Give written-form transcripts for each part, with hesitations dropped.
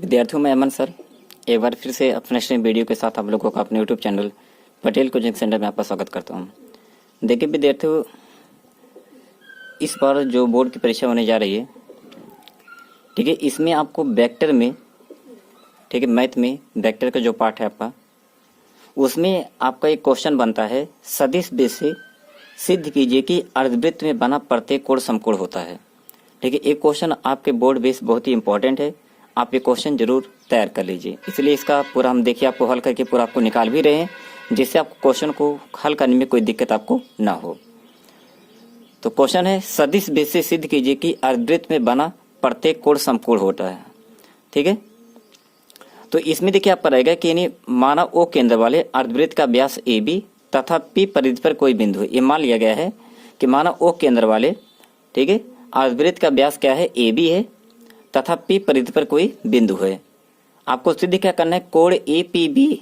विद्यार्थियों में अमन सर एक बार फिर से अपने नए वीडियो के साथ आप लोगों का अपने YouTube channel Patel coaching centre में आपका स्वागत करता हूं। देखिए विद्यार्थियों, इस बार जो बोर्ड की परीक्षा होने जा रही है, ठीक है, इसमें आपको वेक्टर में, ठीक है, मैथ में वेक्टर का जो पार्ट है आपका, उसमें आपका एक क्वेश्चन बनता है, सदिश बेस से सिद्ध कीजिए कि अर्धवृत्त में बना प्रत्येक कोण समकोण होता है। ठीक है, एक क्वेश्चन आपके बोर्ड बेस बहुत ही इंपॉर्टेंट है, आप ये क्वेश्चन जरूर तैयार कर लीजिए। इसलिए इसका पूरा हम देखिए आपको हल करके पूरा आपको निकाल भी रहे हैं, जिससे आपको क्वेश्चन को हल करने में कोई दिक्कत आपको ना हो। तो क्वेश्चन है, सदिश बेस से सिद्ध कीजिए कि अर्धवृत्त में बना प्रत्येक कोण समकोण होता है। ठीक है, तो इसमें देखिए आपका रहेगा कि यानी माना ओ केंद्र वाले अर्धवृत्त का व्यास ए बी तथा पी परिधि पर कोई बिंदु है। ये मान लिया गया है कि माना ओ केंद्र वाले, ठीक है, अर्धवृत्त का व्यास क्या है, ए बी है तथा पी परिधि पर कोई बिंदु है। आपको सिद्ध क्या करना है, कोण ए पी बी,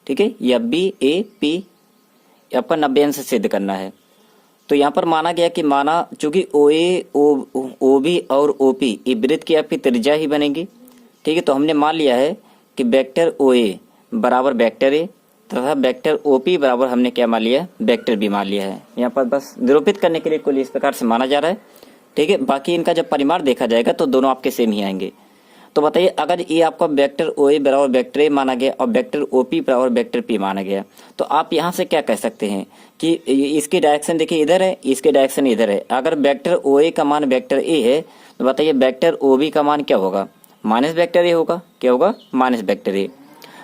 ठीक है, या बी ए पी आपका 90 अंश सिद्ध करना है। तो यहाँ पर माना गया कि माना चूंकि ओ ए ओ बी और ओ पी ये वृत्त की आपकी त्रिज्या ही बनेगी। ठीक है, तो हमने मान लिया है कि वेक्टर ओ ए बराबर वेक्टर ए तथा वेक्टर ओ पी बराबर हमने क्या मान लिया है, वेक्टर बी मान लिया है। यहाँ पर बस निरूपित करने के लिए कुल इस प्रकार से माना जा रहा है। ठीक है, बाकी इनका जब परिमाण देखा जाएगा तो दोनों आपके सेम ही आएंगे। तो बताइए, अगर ये आपका वेक्टर ओ ए बराबर वेक्टर ए माना गया और वेक्टर ओ पी बराबर वेक्टर पी माना गया, तो आप यहाँ से क्या कह सकते हैं कि इसकी डायरेक्शन देखिए इधर है, इसके डायरेक्शन इधर है। अगर वेक्टर ओ ए का मान वेक्टर ए है तो बताइए वेक्टर ओ बी का मान क्या होगा, माइनस वेक्टर ए होगा। क्या होगा, माइनस वेक्टर ए।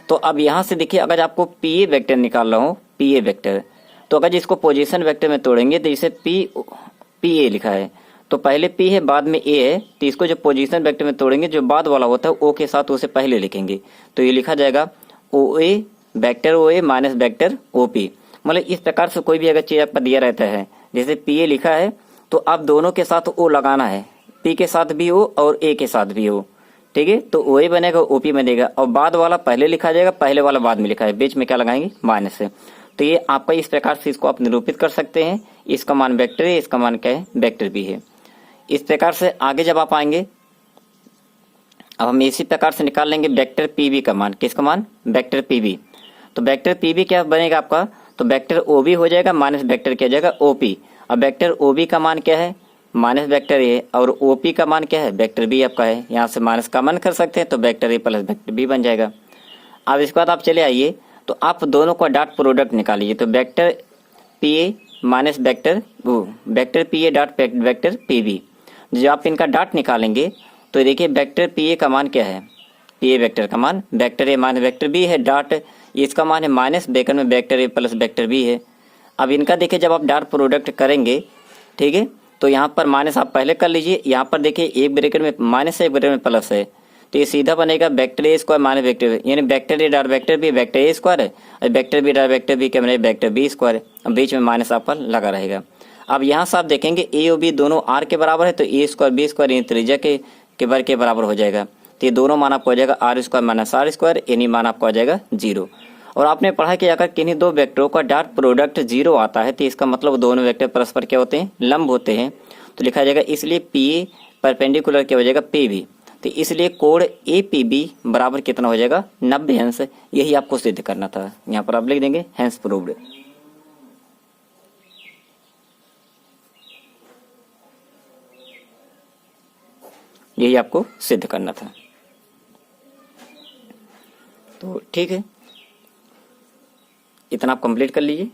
तो अब यहाँ से देखिए, अगर आपको पी ए वेक्टर निकाल रहा हूँ, पी ए वेक्टर, तो अगर इसको पोजिशन वेक्टर में तोड़ेंगे तो इसे पी ए लिखा है, तो पहले P है बाद में A है, तो इसको जो पोजीशन वेक्टर में तोड़ेंगे जो बाद वाला होता है O के साथ उसे पहले लिखेंगे, तो ये लिखा जाएगा OA vector OA minus vector OP। मतलब इस प्रकार से कोई भी अगर चीज आपका दिया रहता है, जैसे PA लिखा है तो आप दोनों के साथ O लगाना है, P के साथ भी O और A के साथ भी O। ठीक है, तो OA बनेगा OP बनेगा और बाद वाला पहले लिखा जाएगा, पहले वाला बाद में लिखा है, बीच में क्या लगाएंगे, माइनस से। तो ये आपका इस प्रकार से इसको आप निरूपित कर सकते हैं। इसका मान वेक्टर है, इसका मान क्या है, वेक्टर भी है। इस प्रकार से आगे जब आप आएंगे, अब हम इसी प्रकार से निकाल लेंगे वेक्टर पी बी का मान। किसका मान, वेक्टर पी बी। तो वेक्टर पी बी क्या बनेगा आपका, तो वेक्टर ओ बी हो जाएगा माइनस वेक्टर क्या जाएगा, ओ पी। अब वेक्टर ओ बी का मान क्या है, माइनस वेक्टर ए, और ओ पी का मान क्या है, वेक्टर बी आपका है। यहाँ से माइनस का मान कर सकते हैं, तो vector A plus vector B बन जाएगा। अब इसके बाद आप चले आइए, तो आप दोनों का डॉट प्रोडक्ट निकालिए। तो vector P A minus vector P A dot vector P B, जब आप इनका डॉट निकालेंगे तो देखिए वेक्टर पी ए का मान क्या है, पी ए वेक्टर का मान vector A minus vector B है, डॉट इसका मान है माइनस, ब्रैकेट में vector A plus vector B है। अब इनका देखिए जब आप डॉट प्रोडक्ट करेंगे, ठीक है, तो यहाँ पर माइनस आप पहले कर लीजिए। यहाँ पर देखिए एक ब्रैकेट में माइनस है, एक ब्रैकेट में प्लस है, तो ये सीधा बनेगा vector A square minus vector, यानी vector A dot vector B vector A square है, और vector B dot vector B क्या बनेगा, वेक्टर बी स्क्वायर है। अब बीच में माइनस आपका लगा रहेगा। अब यहाँ से आप देखेंगे ए और बी दोनों आर के बराबर है, तो ए स्क्वायर बी स्क्वायर यानी त्रिज्या के वर्ग के बराबर हो जाएगा। तो ये दोनों मान आपको हो जाएगा R square minus R square, यानी मान आपको आ जाएगा 0। और आपने पढ़ा कि अगर किन्हीं दो वेक्टरों का डॉट प्रोडक्ट 0 आता है तो इसका मतलब दोनों वेक्टर परस्पर क्या होते हैं, लंब होते हैं। तो लिखा जाएगा इसलिए पी ए परपेंडिकुलर क्या हो जाएगा, पी बी। तो इसलिए कोण ए पी बी बराबर कितना हो जाएगा, 90 अंश। यही आपको सिद्ध करना था। यहाँ पर आप लिख देंगे हेंस प्रूव्ड। यही आपको सिद्ध करना था। तो ठीक है, इतना आप कंप्लीट कर लीजिए।